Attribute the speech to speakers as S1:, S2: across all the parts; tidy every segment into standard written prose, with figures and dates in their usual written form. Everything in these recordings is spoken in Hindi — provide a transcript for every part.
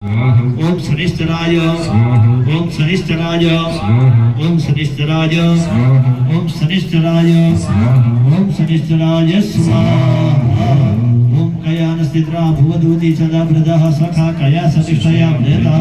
S1: ओम शनिश्चराय ओम शनिश्चराय ओम शनिश्चराय ओम शनिश्चराय ओम शनिश्चराय स्वाहा ओम कयान स्थित्रा भुवदूति सदा वृदः सखा कया सतिष्ठया प्रेता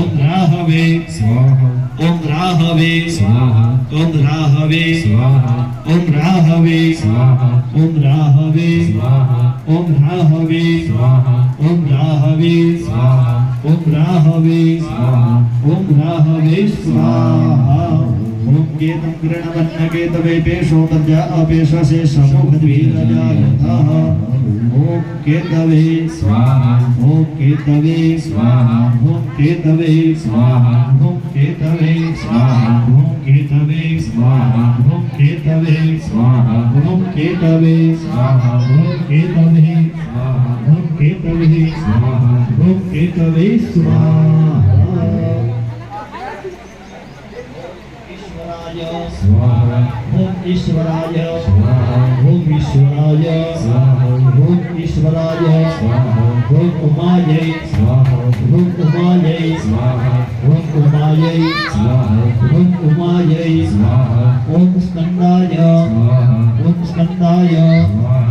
S1: ओम राहवे स्वाहा ओम राहवे स्वाहा ओम राहवे स्वाहा ओम राहवे स्वाहा ओम राहवे स्वाहा ओम राहवे स्वाहा ओम राहवे स्वाहा ओम राहवे स्वाहा ओम राहवे स्वाहा ओम केतं गृणवन्न केतवे पेशो तज्जा अपेश से समुखद्वीरजायतः ओम केतवे स्वाहा ओम केतवे स्वाहा ओम केतवे स्वाहा ओम केतवे स्वाहा ओम केतवे स्वाहा ओम केतवे स्वाहा ओम केतवे स्वाहा ओम केतवे स्वाहा ओम केतवे स्वाहा ओम केतवे स्वाहा स्वाहा ओम ईश्वराय स्वाहा ओम ईश्वराय स्वाहा ओम ईश्वराय स्वाहा ओम उमायै स्वाहा ओम उमायै स्वाहा ओम उमायै स्वाहा ओम उमायै स्वाहा ओम स्कंदाय स्वाहा ओम स्कंदाय स्वाहा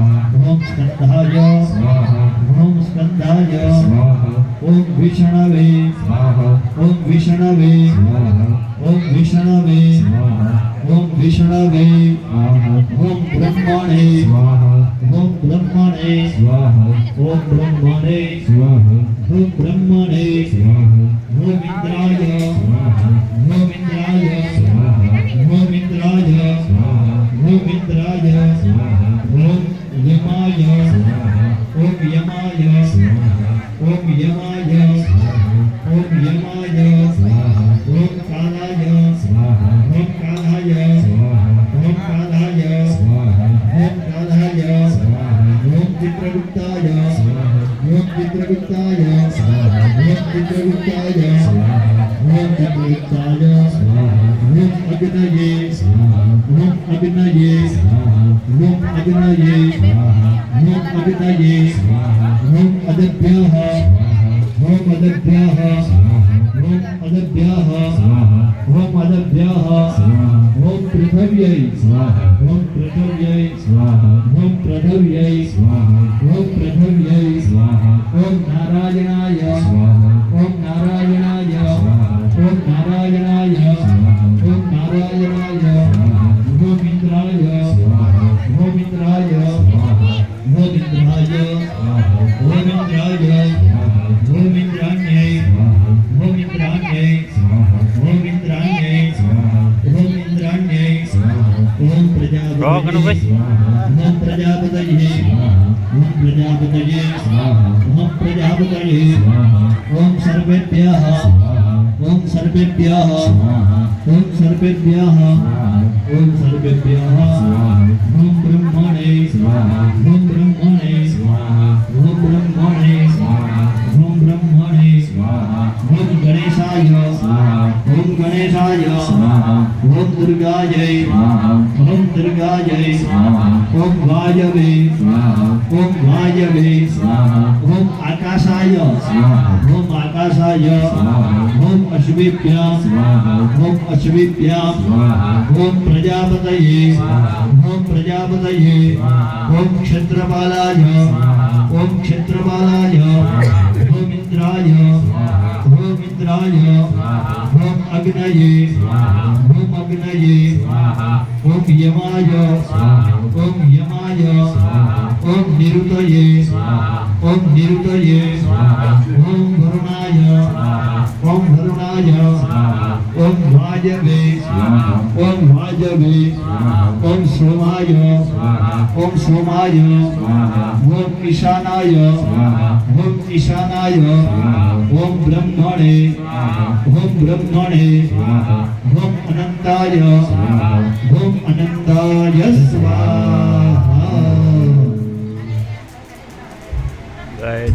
S1: ओम स्कंदाय स्वाहा ओम स्कंदाय स्वाहा ओम विष्णवे स्वाहा ओम विष्णवे स्वाहा ओम विष्णवे स्वाहा ओम विष्णवे स्वाहा ओम ब्रह्मणे स्वाहा ओम ब्रह्मणे स्वाहा ओम ब्रह्मणे स्वाहा ओम ब्रह्मणे स्वाहा ओम इंद्राय स्वाहा ओम इंद्राय स्वाहा ओम इंद्राय स्वाहा ओम इंद्राय स्वाहा ओम यमाय स्वाहा ओम यमाय स्वाहा ओम यमाय स्वाहा ओम यमाय स्वाहा ओम कालाय स्वाहा ओम कालाय स्वाहा ओम कालाय स्वाहा ओम कालाय स्वाहा ओम चित्रगुप्ताय स्वाहा ओम चित्रगुप्ताय स्वाहा ओम चित्रगुप्ताय स्वाहा ओम चित्रगुप्ताय स्वाहा ओम अग्नये स्वाहा ओम अग्नये स्वाहा ओम अग्नये स्वाहा ओम अग्नये स्वाहा ओम अदभ्यः स्वाहा ओम अदभ्यः स्वाहा ओम अदभ्यः स्वाहा ओम अदभ्यः स्वाहा ओम पृथिव्यै स्वाहा ओम पृथिव्यै स्वाहा ओम पृथिव्यै स्वाहा ओम पृथिव्यै स्वाहा ओम नारायणाय स्वाहा ओम नारायणाय स्वाहा ओम नारायणाय स्वाहा ओम नारायणाय स्वाहा ओम इंद्राय स्वाहा ओम इंद्राय स्वाहा ओम इंद्राय स्वाहा ओम इंद्राय स्वाहा ओम इंद्राण्यै स्वाहा ओम इंद्राण्यै स्वाहा ओम इंद्राण्यै स्वाहा ओम इंद्राण्यै स्वाहा ओम प्रजापतये स्वाहा ओम प्रजापतये स्वाहा ओम प्रजापतये स्वाहा ओम प्रजापतये स्वाहा ओम सर्वेभ्यः स्वाहा ओम सर्वेभ्यः स्वाहा ओम सर्वेभ्यः स्वाहा ओम सर्वेभ्यः स्वाहा ओम ब्रह्मणे स्वाहा ओम ब्रह्मणे स्वाहा ओम ब्रह्मणे स्वाहा ओम ब्रह्मणे स्वाहा ओम गणेशाय स्वाहा ओम गणेशाय स्वाहा ओम दुर्गायै स्वाहा ओम दुर्गायै स्वाहा ओम वायवे स्वाहा ओम वायवे स्वाहा ओम आकाशाय स्वाहा ओम आकाशाय स्वाहा ओम अश्विभ्यां स्वाहा ओम अश्विभ्यां स्वाहा ओम प्रजापतये स्वाहा ओम प्रजापतये स्वाहा ओम क्षत्रपालाय स्वाहा ओम क्षत्रपालाय ओम इंद्राय स्वाहा ओम इंद्राय स्वाहा ओम अग्नये स्वाहा ओम अग्नये स्वाहा ओम यमाय स्वाहा ओम यमाय स्वाहा ओम निरुतये स्वाहा ओम निरुतये स्वाहा ओम वरुणाय स्वाहा ओम वरुणाय स्वाहा ओम वायवे स्वाहा ओम वायवे स्वाहा ओम सोमाय स्वाहा ओम सोमाय स्वाहा ओम ईशानाय स्वाहा ओम ईशानाय स्वाहा ओम ब्रह्मणे स्वाहा ओम ब्रह्मणे स्वाहा ओम अनंताय स्वाहा ओम अनंताय स्वाहा।
S2: जय